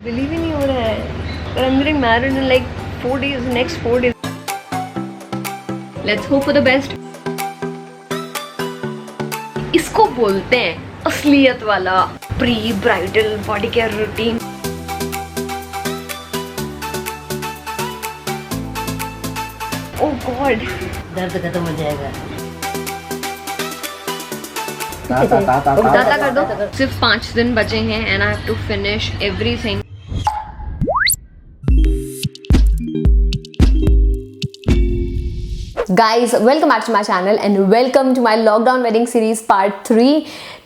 Believe ही नहीं हो रहा है, but I'm getting married in like 4 days, next 4 days. Let's hope for the best. इसको बोलते हैं असलियत वाला pre bridal body care routine. Oh god, दर्द खत्म हो जाएगा। दाता कर दो। सिर्फ 5 दिन बचे हैं and I have to finish everything. Guys, welcome back to my channel and welcome to my lockdown wedding series part 3.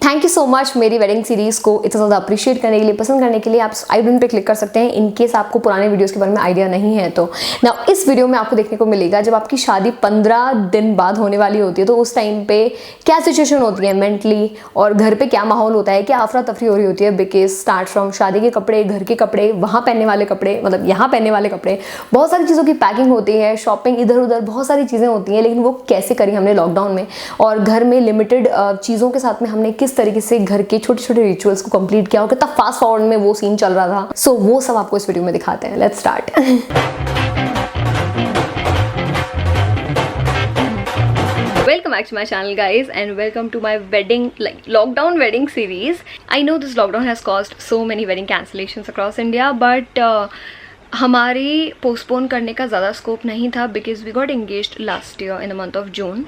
Thank you so much मेरी वेडिंग सीरीज़ को इतना ज़्यादा अप्रिशिएट करने के लिए, पसंद करने के लिए। आप आई बटन पे क्लिक कर सकते हैं इन केस आपको पुराने वीडियोस के बारे में आइडिया नहीं है। तो ना इस वीडियो में आपको देखने को मिलेगा जब आपकी शादी 15 दिन बाद होने वाली होती है तो उस टाइम पे क्या सिचुएशन होती है मेंटली, और घर पे क्या माहौल होता है, क्या अफरा तफरी हो रही होती है। बिकॉज स्टार्ट फ्रॉम शादी के कपड़े, घर के कपड़े, वहाँ पहनने वाले कपड़े, मतलब यहाँ पहनने वाले कपड़े, बहुत सारी चीज़ों की पैकिंग होती है, शॉपिंग इधर उधर, बहुत सारी चीज़ें होती हैं। लेकिन वो कैसे करी हमने लॉकडाउन में, और घर में लिमिटेड चीज़ों के साथ में हमने किस तरीके से घर के छोटे छोटे रिचुअल्स को कंप्लीट किया और कितना फास्ट फॉरवर्ड में वो सीन चल रहा था। सो वो सब आपको इस वीडियो में दिखाते हैं। Let's start. Welcome back to my channel guys and welcome to my wedding, like lockdown wedding series. I know this lockdown has caused so many wedding cancellations across India, but हमारे postpone करने का ज़्यादा scope नहीं था because we got engaged last year in the month of June.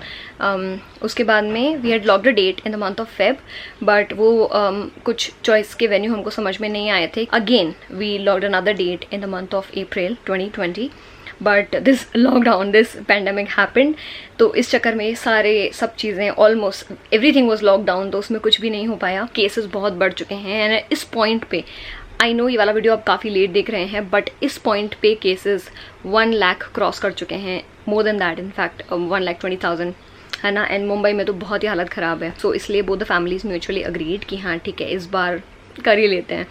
उसके बाद में we had locked a date in the month of Feb, but वो कुछ चॉइस के वेन्यू हमको समझ में नहीं आए थे। Again we locked another date in the month of April 2020, but this lockdown, this pandemic happened. तो इस चक्कर में सब चीज़ें ऑलमोस्ट एवरीथिंग वाज लॉकडाउन, तो उसमें कुछ भी नहीं हो पाया। केसेस बहुत बढ़ चुके हैं एंड इस पॉइंट पे आई नो ये वाला वीडियो आप काफ़ी लेट देख रहे हैं, बट इस पॉइंट पे केसेस 1 लाख क्रॉस कर चुके हैं, मोर देन दैट इनफैक्ट 1,20,000 है ना। एंड मुंबई में तो बहुत ही हालत ख़राब है। सो इसलिए both the families mutually agreed कि हाँ ठीक है इस बार कर ही लेते हैं।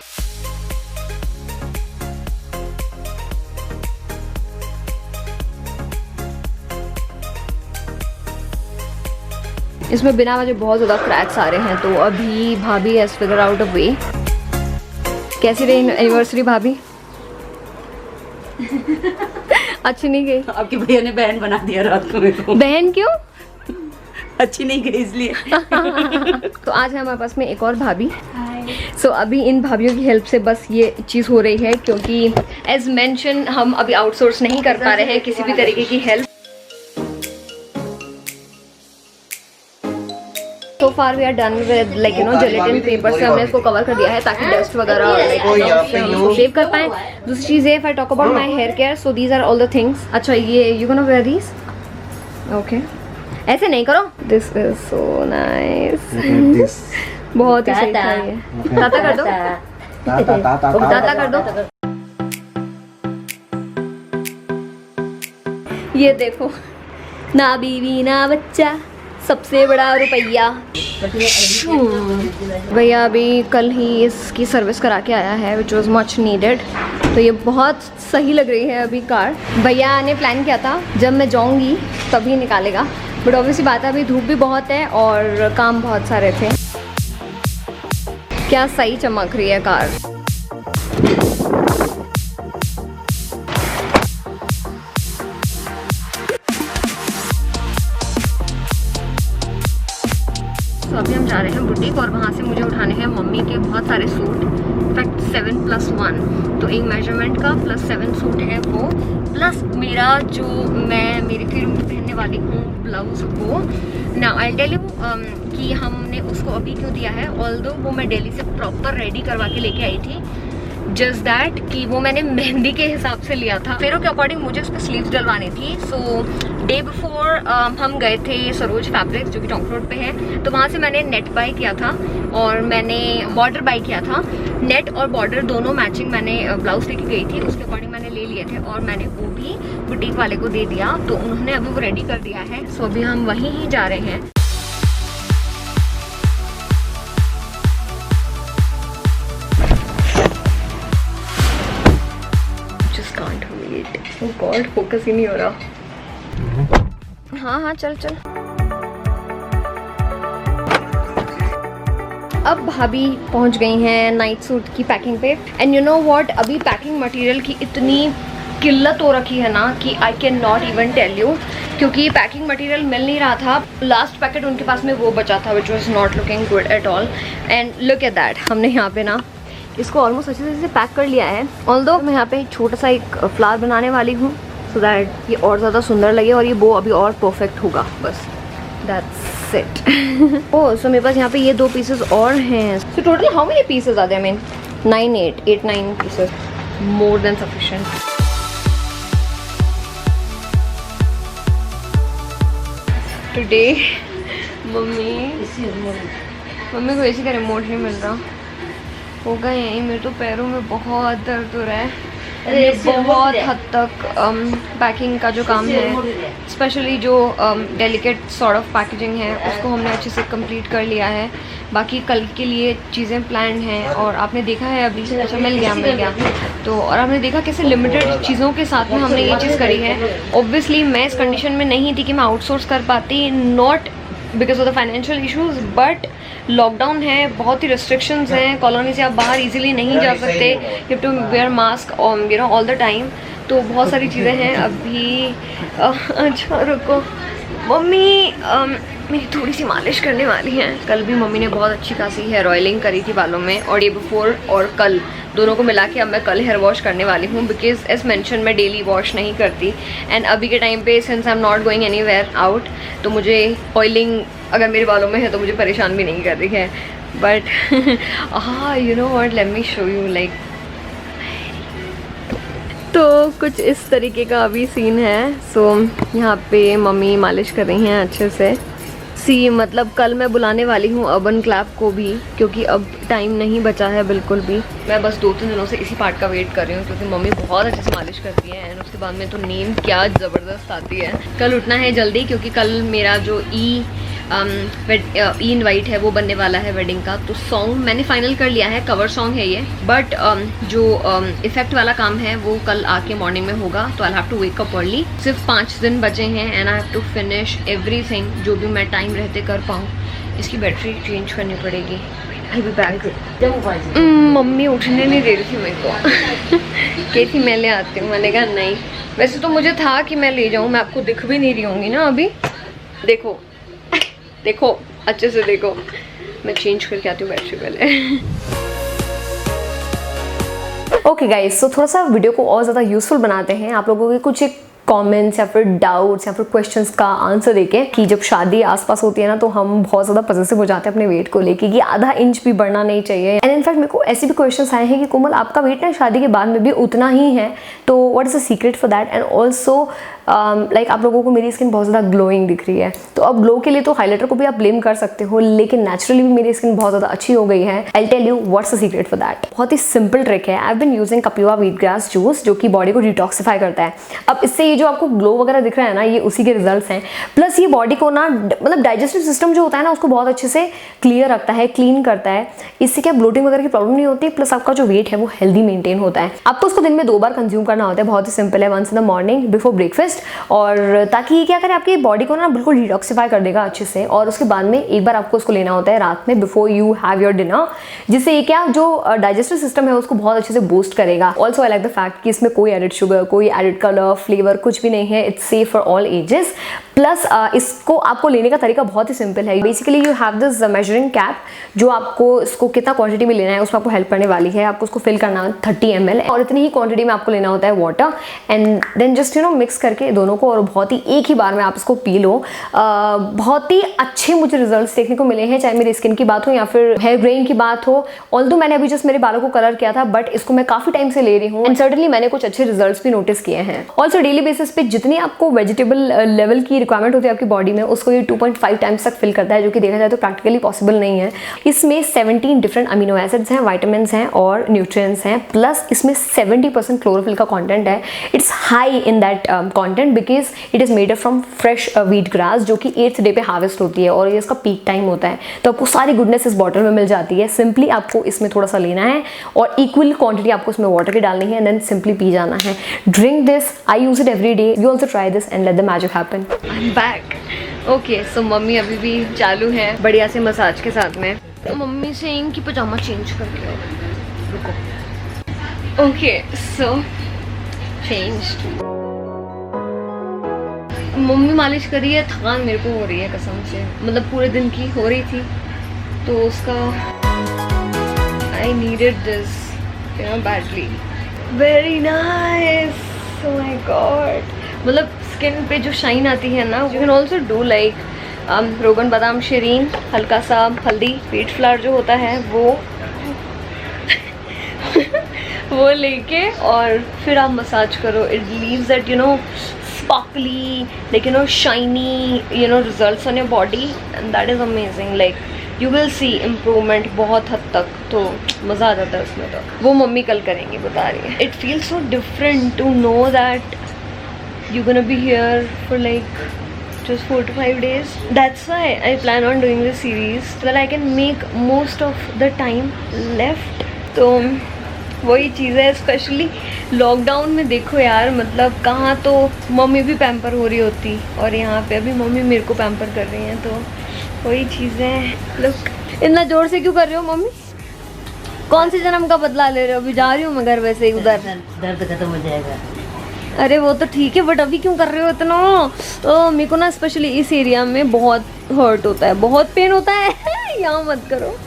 इसमें बिना वजह बहुत ज़्यादा क्रैक्स आ रहे हैं, तो अभी भाभी हैज़ फिगर आउट अ वे। कैसी रही एनिवर्सरी भाभी? अच्छी नहीं गई? आपके भैया ने बहन बना दिया रात को मेरे को। बहन क्यों? अच्छी नहीं गई इसलिए। तो आज है हमारे पास में एक और भाभी। सो अभी इन भाभीयों की हेल्प से बस ये चीज़ हो रही है, क्योंकि एज मेंशन हम अभी आउटसोर्स नहीं कर पा रहे हैं किसी भी तरीके की help. So far we are done with like you know gelatin paper से हमने इसको कवर कर दिया है ताकि डस्ट वगैरह सेव कर पाएं। दूसरी चीज़ है, if I talk about my hair care, so these are all the things। अच्छा ये you gonna wear these? Okay। ऐसे नहीं करो। This is so nice। बहुत ही सही था ये। ताता कर दो। ताता कर दो। ये देखो, ना बीवी ना बच्चा, सबसे बड़ा रुपया। भैया अभी कल ही इसकी सर्विस करा के आया है विच वॉज मच नीडेड, तो ये बहुत सही लग रही है अभी कार। भैया ने प्लान किया था जब मैं जाऊंगी तभी निकालेगा, बट ऑब्वियसली बात है अभी धूप भी बहुत है और काम बहुत सारे थे। क्या सही चमक रही है कार। तो अभी हम जा रहे हैं बुटीक और वहाँ से मुझे उठाने हैं मम्मी के बहुत सारे सूट, इनफैक्ट 7+1, तो एक मेजरमेंट का प्लस 7 सूट है वो, प्लस मेरा जो मैं मेरी फिल्म में पहनने वाली हूँ ब्लाउज वो। ना आई टेल यू कि हमने उसको अभी क्यों दिया है, ऑल्दो वो मैं दिल्ली से प्रॉपर रेडी करवा के लेके आई थी, जस्ट दैट कि वो मैंने मेहंदी के हिसाब से लिया था, फेरों के अकॉर्डिंग मुझे उस पर स्लीव्स डलवानी थी। सो डे बिफोर हम गए थे सरोज फैब्रिक्स जो कि टोंक रोड पे है, तो वहाँ से मैंने नेट बाई किया था और मैंने बॉर्डर बाई किया था। नेट और बॉर्डर दोनों मैचिंग मैंने ब्लाउज लेके गई थी, उसके अकॉर्डिंग मैंने ले लिए थे और मैंने वो भी बुटीक वाले को दे दिया, तो उन्होंने अभी वो रेडी कर दिया है। सो अभी हम वहीं ही जा रहे हैं। Oh God, फोकस ही नहीं हो रहा। हाँ हाँ चल चल। अब भाभी पहुंच गई हैं नाइट सूट की पैकिंग पे। एंड यू नो व्हाट, अभी पैकिंग मटेरियल की इतनी किल्लत हो रखी है ना कि I can not even tell you, क्योंकि पैकिंग मटेरियल मिल नहीं रहा था। लास्ट पैकेट उनके पास में वो बचा था which was not looking good at all. And look at that, हमने यहाँ पे ना इसको ऑलमोस्ट अच्छे से पैक कर लिया है। ऑल्दो मैं यहाँ पे छोटा सा एक फ्लावर बनाने वाली हूँ सो दैट ये और ज़्यादा सुंदर लगे और ये बो अभी और परफेक्ट होगा। बस दैट्स इट। ओह सो मेरे पास यहाँ पे ये 2 पीसेस और हैं। So total how many pieces आते हैं? I mean 9 pieces, more than sufficient. Today mummy को एसी का रिमोट नहीं मिल रहा होगा यहीं। मेरे तो पैरों में बहुत दर्द हो रहा है। ये बहुत हद तक पैकिंग का जो काम है, स्पेशली जो डेलिकेट सॉर्ट ऑफ पैकेजिंग है, उसको हमने अच्छे से कंप्लीट कर लिया है। बाकी कल के लिए चीज़ें प्लान हैं और आपने देखा है अभी। अच्छा मिल गया तो। और आपने देखा कैसे लिमिटेड चीज़ों के साथ में हमने ये चीज़ करी है। ऑब्वियसली मैं इस कंडीशन में नहीं थी कि मैं आउटसोर्स कर पाती, not because of the financial issues, but lockdown है, बहुत ही रिस्ट्रिक्शंस हैं, कॉलोनी से आप बाहर इजीली नहीं जा सकते, you have to wear mask you know all the time. तो बहुत सारी चीज़ें हैं अभी। अच्छा रुको, मम्मी मेरी थोड़ी सी मालिश करने वाली हैं। कल भी मम्मी ने बहुत अच्छी खासी हेयर ऑयलिंग करी थी बालों में, और ये बिफोर और कल दोनों को मिला के अब मैं कल हेयर वॉश करने वाली हूँ, बिकॉज एज मेंशन मैं डेली वॉश नहीं करती। एंड अभी के टाइम पे since I am not going anywhere out, तो मुझे ऑयलिंग अगर मेरे बालों में है तो मुझे परेशान भी नहीं कर रही है। बट हाँ you know what, let me show you like. तो कुछ इस तरीके का अभी सीन है। सो यहाँ पे मम्मी मालिश कर रही हैं अच्छे से। मतलब कल मैं बुलाने वाली हूँ अर्बन क्लैप को भी, क्योंकि अब टाइम नहीं बचा है बिल्कुल भी। मैं बस 2-3 दिनों से इसी पार्ट का वेट कर रही हूँ, क्योंकि मम्मी बहुत अच्छे से मालिश करती है। एंड उसके बाद में तो नींद क्या ज़बरदस्त आती है। कल उठना है जल्दी, क्योंकि कल मेरा जो ई इनवाइट है वो बनने वाला है वेडिंग का। तो सॉन्ग मैंने फाइनल कर लिया है, कवर सॉन्ग है ये, बट जो इफेक्ट वाला काम है वो कल आके मॉर्निंग में होगा। तो I have to wake up early. सिर्फ 5 दिन बचे हैं and I have to finish everything जो भी मैं टाइम रहते कर पाऊँ। इसकी बैटरी चेंज करनी पड़ेगी। आई बी बैक। मम्मी उठने नहीं दे रही थी मेरे को। कहती मैं ले आती हूँ। मैंने कहा नहीं, वैसे तो मुझे था कि मैं ले जाऊँ, मैं आपको दिख भी नहीं रही होंगी ना अभी। देखो देखो अच्छे से देखो, मैं चेंज करके आती हूँ बैटरी पहले। ओके गाइस, सो थोड़ा सा वीडियो को और ज़्यादा यूजफुल बनाते हैं आप लोगों के कुछ एक कमेंट्स या फिर डाउट्स या फिर क्वेश्चंस का आंसर देके। कि जब शादी आसपास होती है ना, तो हम बहुत ज़्यादा पॉजिटिव हो जाते हैं अपने वेट को लेके कि आधा इंच भी बढ़ना नहीं चाहिए। एंड इनफैक्ट मेरे को ऐसे भी क्वेश्चंस आए हैं कि कोमल आपका वेट ना शादी के बाद में भी उतना ही है, तो what is the secret for that? And also like आप लोगों को मेरी स्किन बहुत ज़्यादा ग्लोइंग दिख रही है, तो अब ग्लो के लिए तो हाइलाइटर को भी आप ब्लेम कर सकते हो, लेकिन नेचुरली भी मेरी स्किन बहुत ज़्यादा अच्छी हो गई है। I tell you what's the secret for that. बहुत ही सिंपल ट्रिक है। I have been using Kapiva wheat grass juice, जो कि बॉडी को डिटॉक्सिफाई करता है। अब इससे ये जो आपको ग्लो वगैरह दिख रहा है ना, ये उसी के रिजल्ट्स हैं। प्लस ये बॉडी को ना मतलब डाइजेस्टिव सिस्टम जो होता है ना, उसको बहुत अच्छे से क्लियर रखता है, क्लीन करता है। इससे क्या ब्लोटिंग वगैरह की प्रॉब्लम नहीं होती, प्लस आपका जो वेट है वो हेल्दी मेंटेन होता है। आपको उसको दिन में 2 बार कंज्यूम करना होता है। बहुत ही सिंपल है, once in the morning before breakfast, और ताकि ये क्या करे आपकी बॉडी को ना बिल्कुल डिटॉक्सिफाई कर देगा अच्छे से। और उसके बाद में एक बार आपको उसको लेना होता है रात में before you have your dinner, जिससे ये क्या जो डाइजेस्टिव सिस्टम है उसको बहुत अच्छे से बूस्ट करेगा। Also I like the fact कि इसमें कोई एडिड शुगर, कोई एडिड कलर, फ्लेवर कुछ भी नहीं है। It's safe for all ages. Plus इसको आपको लेने का तरीका बहुत ही सिंपल है। Basically you have this measuring cap, जो आपको इसको कितना क्वांटिटी में लेना है उसमें आपको हेल्प करने वाली है। आपको उसको फिल करना है 30 ml, और इतनी ही क्वांटिटी में आपको लेना होता है water. And then just you know mix करके दोनों को, और बहुत ही एक ही बार में आप इसको पी लो। बहुत ही अच्छे मुझे रिजल्ट्स देखने को मिले हैं, चाहे मेरी स्किन की बात हो या फिर हेयर ग्रेइंग की बात हो। ऑल्दो मैंने अभी जस्ट मेरे बालों को कलर किया था, बट इसको मैं काफ़ी टाइम से ले रही हूँ एंड सर्टनली मैंने कुछ अच्छे रिजल्ट्स भी नोटिस किए हैं। ऑल्सो डेली बेसिस पे जितनी आपको वेजिटेबल लेवल की रिक्वायरमेंट होती है आपकी बॉडी में, उसको ये 2.5 टाइम्स तक फिल करता है, जो कि देखा जाए तो प्रैक्टिकली पॉसिबल नहीं है। इसमें 17 डिफरेंट अमीनो एसिड्स हैं, वाइटामिन हैं और न्यूट्रिएंट्स हैं, प्लस इसमें 70% क्लोरोफिल का कंटेंट है। It's high in that content because it is made from fresh wheat grass, जो कि 8th डे पे हार्वेस्ट होती है और ये इसका पीक टाइम होता है। तो आपको सारी गुडनेस इस बॉटल में मिल जाती है। सिंपली आपको इसमें थोड़ा सा लेना है और इक्वल क्वांटिटी आपको इसमें वाटर की डालनी है एंड देन सिंपली पी जाना है। Drink this, I use it every day, you also try this and let the magic happen. I am back. Okay, so mummy अभी भी चालू है बढ़िया से मसाज के साथ में। मम्मी से इनकी पजामा चेंज करके आओ। रुको। Okay so changed. मम्मी मालिश कर रही है, थकान मेरे को हो रही है कसम से, मतलब पूरे दिन की हो रही थी, तो उसका I needed this you know badly. Very nice, oh my God. मतलब स्किन पे जो शाइन आती है ना, you can also do like रोगन बादाम शरीन, हल्का सा हल्दी, व्हीट फ्लावर जो होता है वो लेके और फिर आप मसाज करो। It leaves that you know sparkly, like you know shiny, you know results on your body, and that is amazing. Like you will see improvement बहुत हद तक, तो मज़ा आ जाता है उसमें। तो वो मम्मी कल करेंगी, बता रही है। It feels so different to know that you're gonna be here for like just 4 to 5 days. That's why I plan on doing this series so that I can make most of the time left. तो वही चीज़ है, specially lockdown में देखो यार, मतलब कहाँ तो mummy भी पैम्पर हो रही होती और यहाँ पे अभी मम्मी मेरे को पैम्पर कर रही हैं, तो वही चीज़ें। लुक, इतना ज़ोर से क्यों कर रहे हो मम्मी? कौन सी जन्म का बदला ले रहे हो? अभी जा रही हूँ मैं घर वैसे ही उधर। दर्द खत्म हो जाएगा। अरे वो तो ठीक है, बट अभी क्यों कर रहे हो इतना? मेरे को ना स्पेशली इस एरिया में बहुत हर्ट होता है, बहुत पेन होता है। यहाँ मत करो।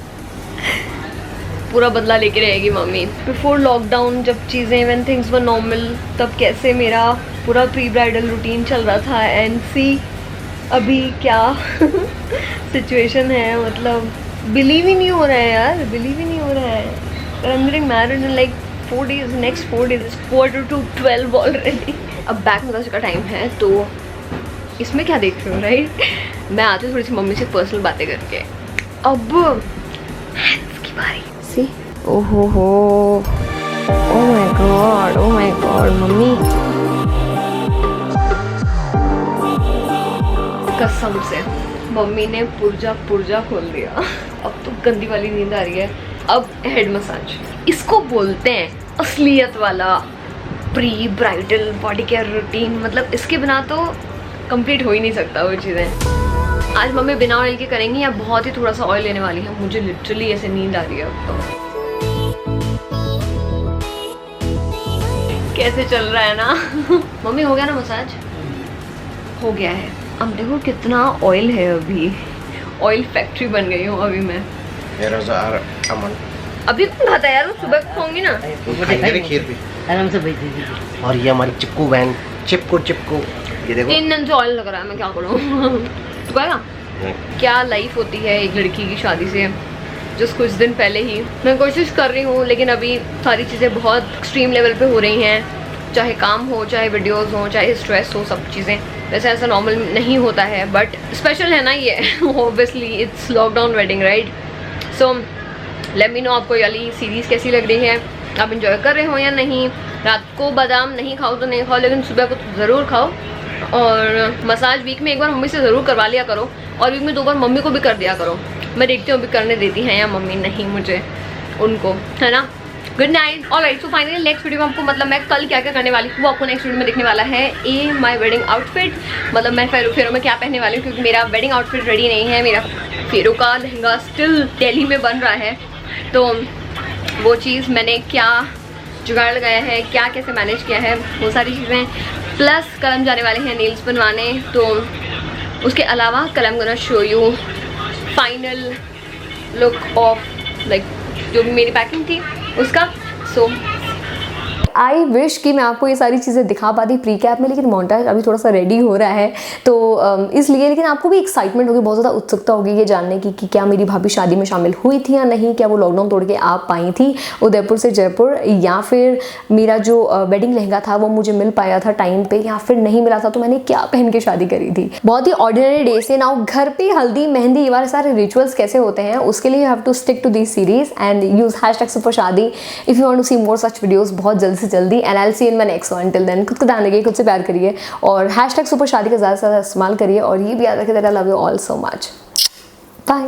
पूरा बदला लेके रहेगी मम्मी। बिफोर लॉकडाउन जब चीज़ें व्हेन थिंग्स वर नॉर्मल, तब कैसे मेरा पूरा प्री ब्राइडल रूटीन चल रहा था, एंड सी अभी क्या सिचुएशन है। मतलब बिलीव ही नहीं हो रहा है यार, बिलीव ही नहीं हो रहा है। I am getting married in like 4 days, next 4 days, 11:45 already. अब बैक मसाज का टाइम है, तो इसमें क्या देख रहे हो राइट? मैं आती हूँ थोड़ी सी मम्मी से पर्सनल बातें करके। अब हैंड्स की बारी। सी ओहो हो, ओह माय गॉड मम्मी, कसम से मम्मी ने पुर्जा खोल दिया। अब तो गंदी वाली नींद आ रही है। अब हेड मसाज, इसको बोलते हैं असलियत वाला pre bridal body care routine. मतलब इसके बिना तो कंप्लीट हो ही नहीं सकता वो चीज़ें। आज मम्मी बिना ऑयल के करेंगी या बहुत ही थोड़ा सा ऑयल लेने वाली है। मुझे लिटरली ऐसे नींद आ रही है अब तो। कैसे चल रहा है ना? मम्मी हो गया ना मसाज? हो गया है। अब देखो कितना ऑयल है, अभी ऑयल फैक्ट्री बन गई हूँ अभी मैं। अमन अभी कौन खाता है यार? सुबह खाऊंगी ना। खीर भी आराम से बैठ दीजिए। और ये हमारी चिक्कू बहन चिपको, ये देखो 3 दिन से ऑयल लग रहा है, मैं क्या करूँ? तू कहेगा क्या लाइफ होती है एक लड़की की शादी से? जस्ट कुछ दिन पहले ही मैं कोशिश कर रही हूँ, लेकिन अभी सारी चीज़ें बहुत एक्सट्रीम लेवल पे हो रही हैं। चाहे काम हो, चाहे वीडियोस हो, चाहे स्ट्रेस हो, सब चीज़ें। वैसे ऐसा नॉर्मल नहीं होता है, बट स्पेशल है ना ये। Obviously it's lockdown wedding right. So let me know आपको ये वाली सीरीज़ कैसी लग रही है, आप इंजॉय कर रहे हो या नहीं। रात को बादाम नहीं खाओ तो नहीं खाओ, लेकिन सुबह को ज़रूर खाओ। और मसाज वीक में एक बार मम्मी से ज़रूर करवा लिया करो, और वीक में 2 बार मम्मी को भी कर दिया करो। मैं देखती हूँ अभी करने देती हैं या मम्मी नहीं मुझे उनको, है ना। Good night. Alright, so finally next video में आपको, मतलब मैं कल क्या क्या करने वाली हूँ वो आपको नेक्स्ट वीडियो में देखने वाला है। ए माई वेडिंग आउटफिट, मतलब मैं फेरों में क्या पहनने वाली हूँ, क्योंकि मेरा वेडिंग आउटफिट रेडी नहीं है। मेरा फेरों का लहंगा स्टिल दिल्ली में बन रहा है, तो वो चीज़ मैंने क्या जुगाड़ लगाया है, क्या कैसे मैनेज किया है, वो सारी चीज़ें। प्लस कल हम जाने वाले हैं नेल्स बनवाने, तो उसके अलावा कल हम gonna show you final look of like जो भी मेरी पैकिंग थी उसका। सो आई विश कि मैं आपको ये सारी चीज़ें दिखा पाती प्री कैप में, लेकिन मोन्टाज अभी थोड़ा सा रेडी हो रहा है, तो इसलिए। लेकिन आपको भी एक्साइटमेंट होगी, बहुत ज़्यादा उत्सुकता होगी ये जानने की कि क्या मेरी भाभी शादी में शामिल हुई थी या नहीं, क्या वो लॉकडाउन तोड़ के आ पाई थी उदयपुर से जयपुर, या फिर मेरा जो वेडिंग लहंगा था वो मुझे मिल पाया था टाइम पे, या फिर नहीं मिला था तो मैंने क्या पहन के शादी करी थी। बहुत ही ऑर्डिनरी डे से नाउ घर पे हल्दी मेहंदी ये वाले सारे रिचुअल्स कैसे होते हैं, उसके लिए you have to stick to this series and use #supershadi if you want to see more such videos बहुत जल्दी से जल्दी। And I will see in my next one. Till then खुद को ध्यान रखिए, खुद से प्यार करिए, और #supershadi का ज़्यादा से ज़्यादा इस्तेमाल करिए, और ये भी याद रखिए that I love you all so much. Bye.